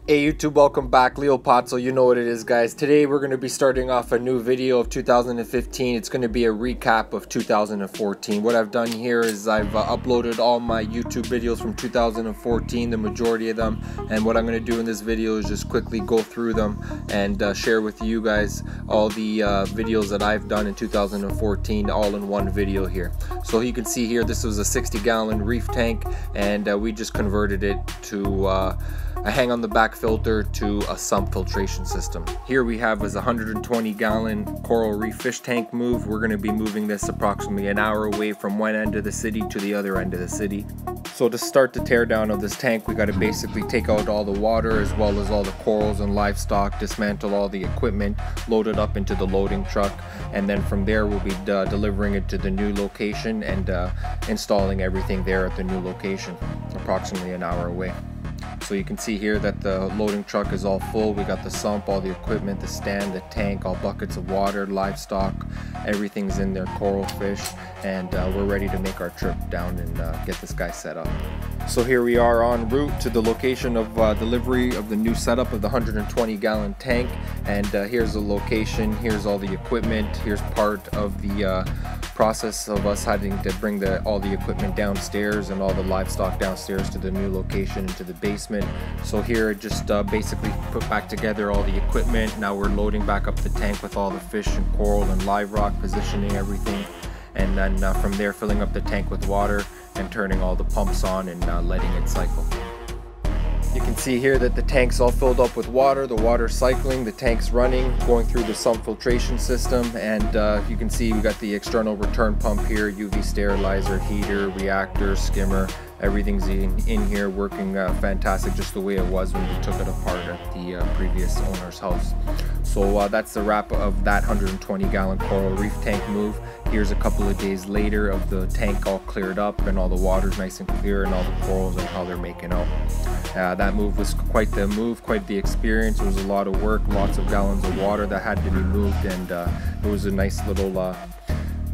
Hey YouTube, welcome back. Leopazzo, you know what it is, guys. Today we're going to be starting off a new video of 2015. It's going to be a recap of 2014. What I've done here is I've uploaded all my YouTube videos from 2014, the majority of them, and what I'm going to do in this video is just quickly go through them and share with you guys all the videos that I've done in 2014 all in one video here. So you can see here, this was a 60-gallon Reef tank, and we just converted it to a hang on the back filter to a sump filtration system. Here we have is a 120-gallon coral reef fish tank move. We're going to be moving this approximately an hour away from one end of the city to the other end of the city. So to start the teardown of this tank, we got to basically take out all the water as well as all the corals and livestock, dismantle all the equipment, load it up into the loading truck, and then from there we'll be delivering it to the new location and installing everything there at the new location, approximately an hour away. So you can see here that the loading truck is all full. We got the sump, all the equipment, the stand, the tank, all buckets of water, livestock, everything's in there, coral fish, and we're ready to make our trip down and get this guy set up. So here we are en route to the location of delivery of the new setup of the 120-gallon tank, and here's the location, here's all the equipment, here's part of the process of us having to bring all the equipment downstairs and all the livestock downstairs to the new location into the basement. So here just basically put back together all the equipment. Now we're loading back up the tank with all the fish and coral and live rock, positioning everything, and then from there filling up the tank with water and turning all the pumps on and letting it cycle. You can see here that the tank's all filled up with water, the water's cycling, the tank's running, going through the sump filtration system, and you can see we got the external return pump here, UV sterilizer, heater, reactor, skimmer, everything's in here working fantastic, just the way it was when we took it apart at the previous owner's house. So that's the wrap of that 120-gallon coral reef tank move. Here's a couple of days later of the tank all cleared up and all the water's nice and clear and all the corals and how they're making out. That move was quite the move, quite the experience. It was a lot of work, lots of gallons of water that had to be moved, and it was a nice little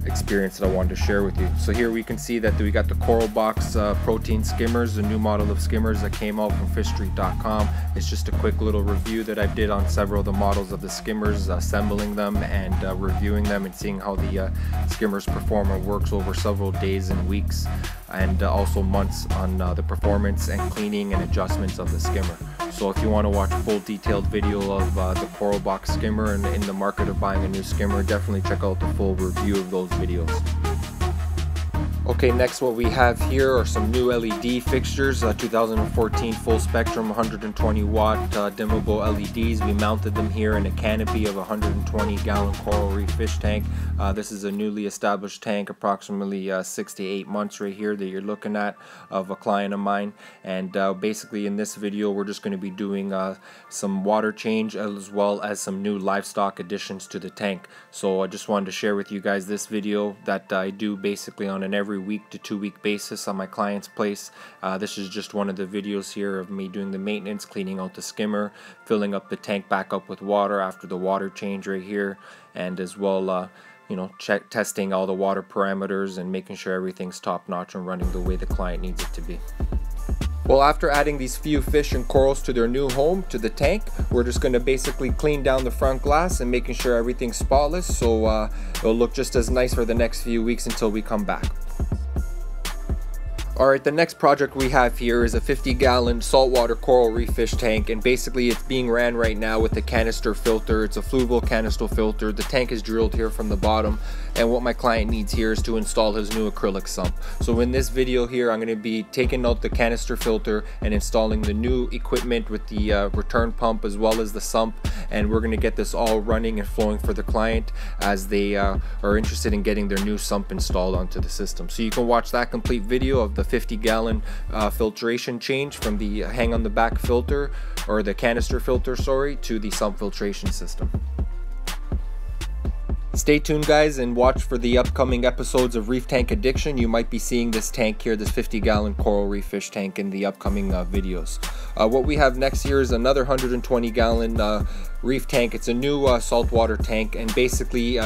experience that I wanted to share with you. So here we can see that we got the Coral Box protein skimmers, the new model of skimmers that came out from fishstreet.com. It's just a quick little review that I did on several of the models of the skimmers, assembling them and reviewing them and seeing how the skimmers perform and works over several days and weeks, and also months on the performance and cleaning and adjustments of the skimmer. So if you want to watch a full detailed video of the Coral Box skimmer and in the market of buying a new skimmer, definitely check out the full review of those videos. Okay, next what we have here are some new LED fixtures, 2014 full spectrum 120 watt dimmable LEDs. We mounted them here in a canopy of a 120-gallon coral reef fish tank. This is a newly established tank, approximately 6 to 8 months right here that you're looking at, of a client of mine. And basically in this video we're just going to be doing some water change as well as some new livestock additions to the tank. So I just wanted to share with you guys this video that I do basically on an every week to 2 week basis on my client's place. This is just one of the videos here of me doing the maintenance, cleaning out the skimmer, filling up the tank back up with water after the water change right here, and as well you know, testing all the water parameters and making sure everything's top notch and running the way the client needs it to be. Well, after adding these few fish and corals to their new home, to the tank, we're just going to basically clean down the front glass and making sure everything's spotless, so it'll look just as nice for the next few weeks until we come back. Alright, the next project we have here is a 50-gallon saltwater coral reef fish tank, and basically it's being ran right now with a canister filter. It's a fluval canister filter. The tank is drilled here from the bottom, and what my client needs here is to install his new acrylic sump. So in this video here I'm going to be taking out the canister filter and installing the new equipment with the return pump as well as the sump, and we're going to get this all running and flowing for the client as they are interested in getting their new sump installed onto the system. So you can watch that complete video of the 50-gallon filtration change from the hang on the back filter, or the canister filter, sorry, to the sump filtration system. Stay tuned guys and watch for the upcoming episodes of Reef Tank Addiction. You might be seeing this tank here, this 50-gallon coral reef fish tank, in the upcoming videos. What we have next here is another 120-gallon reef tank. It's a new saltwater tank, and basically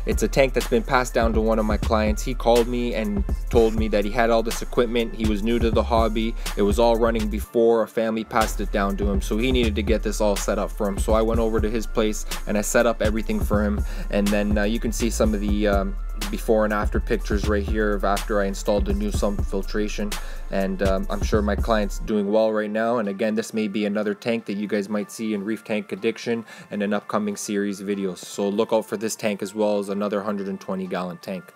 it's a tank that's been passed down to one of my clients. He called me and told me that he had all this equipment. He was new to the hobby. It was all running before a family passed it down to him, so he needed to get this all set up for him. So I went over to his place and I set up everything for him, and then you can see some of the before and after pictures right here of after I installed the new sump filtration. And I'm sure my client's doing well right now. And again, this may be another tank that you guys might see in Reef Tank Addiction and an upcoming series videos. So look out for this tank as well as another 120-gallon tank.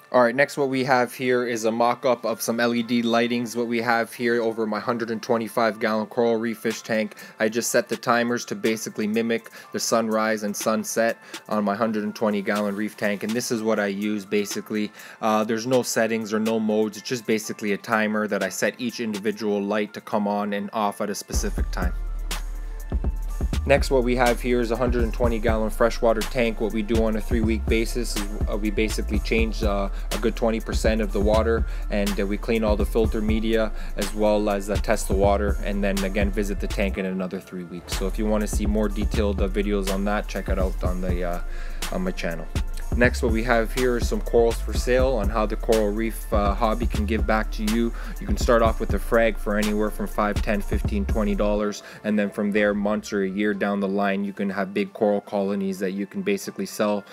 Alright, next what we have here is a mock-up of some LED lightings. What we have here over my 125-gallon coral reef fish tank. I just set the timers to basically mimic the sunrise and sunset on my 120-gallon reef tank, and this is what I use basically. There's no settings or no modes. It's just basically a timer that I set each individual light to come on and off at a specific time. Next, what we have here is a 120-gallon freshwater tank. What we do on a 3-week basis is we basically change a good 20% of the water, and we clean all the filter media as well as test the water, and then again visit the tank in another 3 weeks. So if you want to see more detailed videos on that, check it out on my channel. Next, what we have here is some corals for sale on how the coral reef hobby can give back to you. You can start off with a frag for anywhere from $5, $10, $15, $20, and then from there, months or a year down the line, you can have big coral colonies that you can basically sell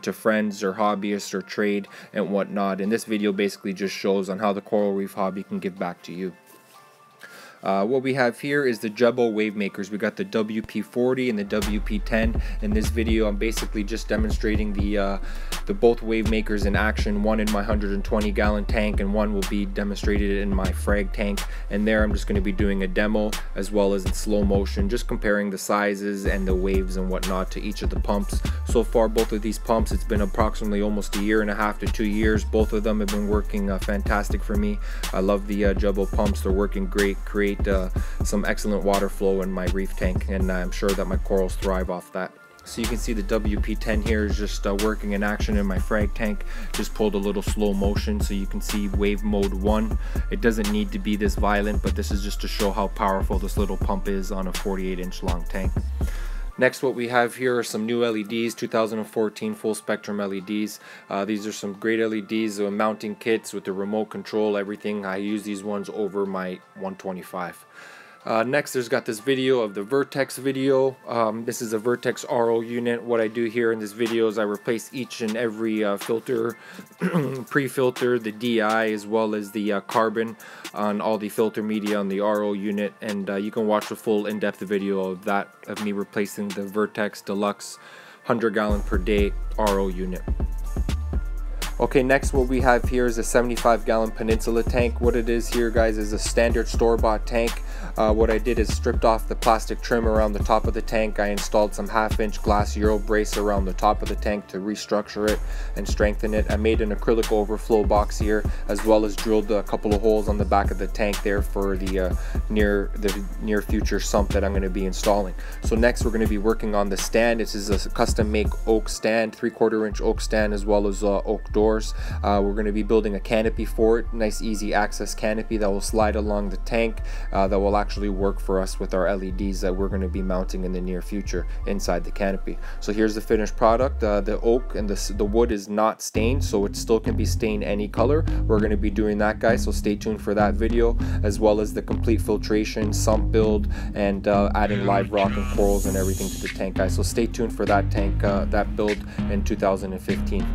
to friends or hobbyists or trade and whatnot. And this video basically just shows on how the coral reef hobby can give back to you. What we have here is the Jumbo wave makers. We got the WP40 and the WP10. In this video, I'm basically just demonstrating the both wave makers in action. One in my 120-gallon tank, and one will be demonstrated in my frag tank. And there, I'm just going to be doing a demo as well as in slow motion, just comparing the sizes and the waves and whatnot to each of the pumps. So far, both of these pumps, it's been approximately almost 1.5 years to 2 years. Both of them have been working fantastic for me. I love the Jumbo pumps. They're working great, create some excellent water flow in my reef tank, and I'm sure that my corals thrive off that. So you can see the WP10 here is just working in action in my frag tank. Just pulled a little slow motion so you can see wave mode 1. It doesn't need to be this violent, but this is just to show how powerful this little pump is on a 48-inch long tank. Next, what we have here are some new LEDs, 2014 full spectrum LEDs. These are some great LEDs, mounting kits with the remote control, everything. I use these ones over my 125. Next, there's got this video of the Vertex video. This is a Vertex RO unit. What I do here in this video is I replace each and every filter, pre-filter, the DI as well as the carbon on all the filter media on the RO unit, and you can watch the full in-depth video of that, of me replacing the Vertex Deluxe 100-gallon per day RO unit. Okay, next what we have here is a 75-gallon Peninsula tank. What it is here, guys, is a standard store-bought tank. What I did is stripped off the plastic trim around the top of the tank. I installed some 1/2-inch glass Euro brace around the top of the tank to restructure it and strengthen it. I made an acrylic overflow box here, as well as drilled a couple of holes on the back of the tank there for the near future sump that I'm going to be installing. So next we're going to be working on the stand. This is a custom make oak stand, 3/4-inch oak stand, as well as oak doors. We're going to be building a canopy for it, nice easy access canopy that will slide along the tank, that will actually work for us with our LEDs that we're going to be mounting in the near future inside the canopy. So here's the finished product. The oak and the wood is not stained, so it still can be stained any color. We're going to be doing that, guys, so stay tuned for that video, as well as the complete filtration, sump build, and adding live rock and corals and everything to the tank, guys. So stay tuned for that tank, that build in 2015.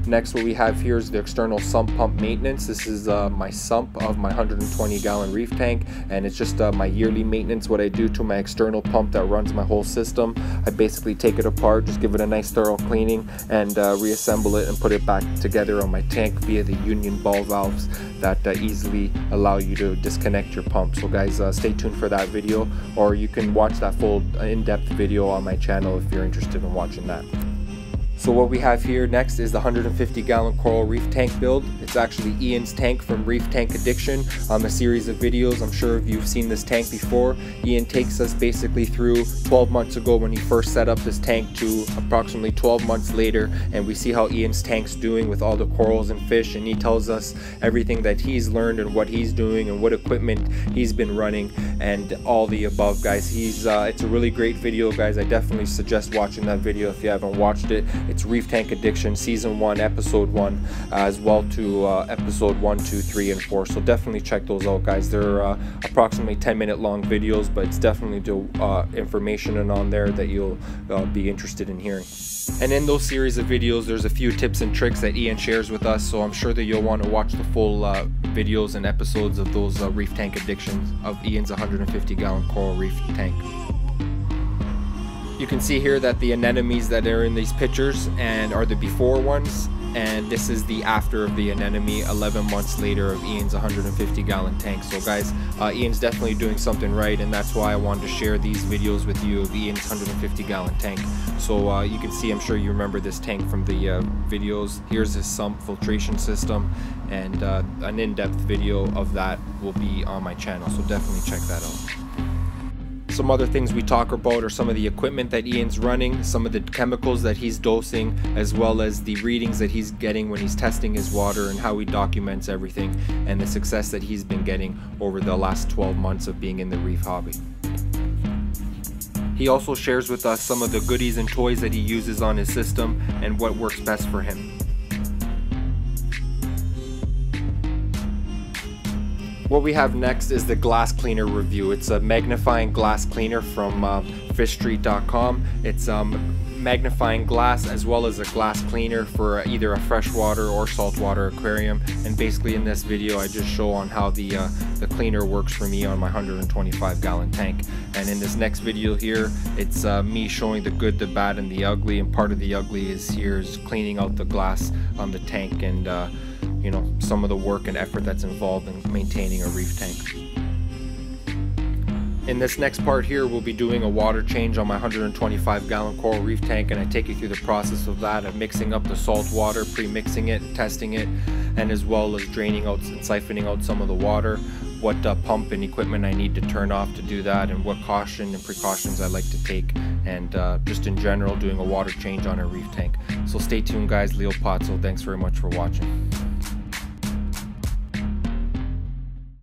Next, what we have here is the external sump pump maintenance. This is my sump of my 120-gallon reef tank, and it's just my yearly maintenance. What I do to my external pump that runs my whole system, I basically take it apart, just give it a nice thorough cleaning, and reassemble it and put it back together on my tank via the union ball valves that easily allow you to disconnect your pump. So guys, stay tuned for that video, or you can watch that full in-depth video on my channel if you're interested in watching that. So what we have here next is the 150 gallon coral reef tank build. It's actually Ian's tank from Reef Tank Addiction, a series of videos. I'm sure if you've seen this tank before. Ian takes us basically through 12 months ago when he first set up this tank to approximately 12 months later, and we see how Ian's tank's doing with all the corals and fish, and he tells us everything that he's learned and what he's doing and what equipment he's been running and all the above, guys. It's a really great video, guys. I definitely suggest watching that video if you haven't watched it. It's Reef Tank Addiction Season 1, Episode 1, as well to Episode 1, 2, 3, and 4. So definitely check those out, guys. They're approximately 10-minute long videos, but it's definitely information on there that you'll be interested in hearing. And in those series of videos, there's a few tips and tricks that Ian shares with us, so I'm sure that you'll want to watch the full videos and episodes of those Reef Tank Addictions of Ian's 150 gallon coral reef tank. You can see here that the anemones that are in these pictures and are the before ones, and this is the after of the anemone 11 months later of Ian's 150 gallon tank. So guys, Ian's definitely doing something right, and that's why I wanted to share these videos with you of Ian's 150 gallon tank. So you can see, I'm sure you remember this tank from the videos. Here's his sump filtration system, and an in-depth video of that will be on my channel, so definitely check that out. Some other things we talk about are some of the equipment that Ian's running, some of the chemicals that he's dosing, as well as the readings that he's getting when he's testing his water, and how he documents everything and the success that he's been getting over the last 12 months of being in the reef hobby. He also shares with us some of the goodies and toys that he uses on his system and what works best for him. What we have next is the glass cleaner review. It's a magnifying glass cleaner from fishstreet.com. It's magnifying glass as well as a glass cleaner for either a freshwater or saltwater aquarium. And basically in this video I just show on how the cleaner works for me on my 125 gallon tank. And in this next video here, it's me showing the good, the bad, and the ugly. And part of the ugly is cleaning out the glass on the tank, and you know, some of the work and effort that's involved in maintaining a reef tank. In this next part here, we'll be doing a water change on my 125 gallon coral reef tank, and I take you through the process of that, of mixing up the salt water, pre-mixing it, testing it, and as well as draining out and siphoning out some of the water, what pump and equipment I need to turn off to do that, and what caution and precautions I like to take, and just in general doing a water change on a reef tank. So stay tuned, guys. Leopazzo, thanks very much for watching.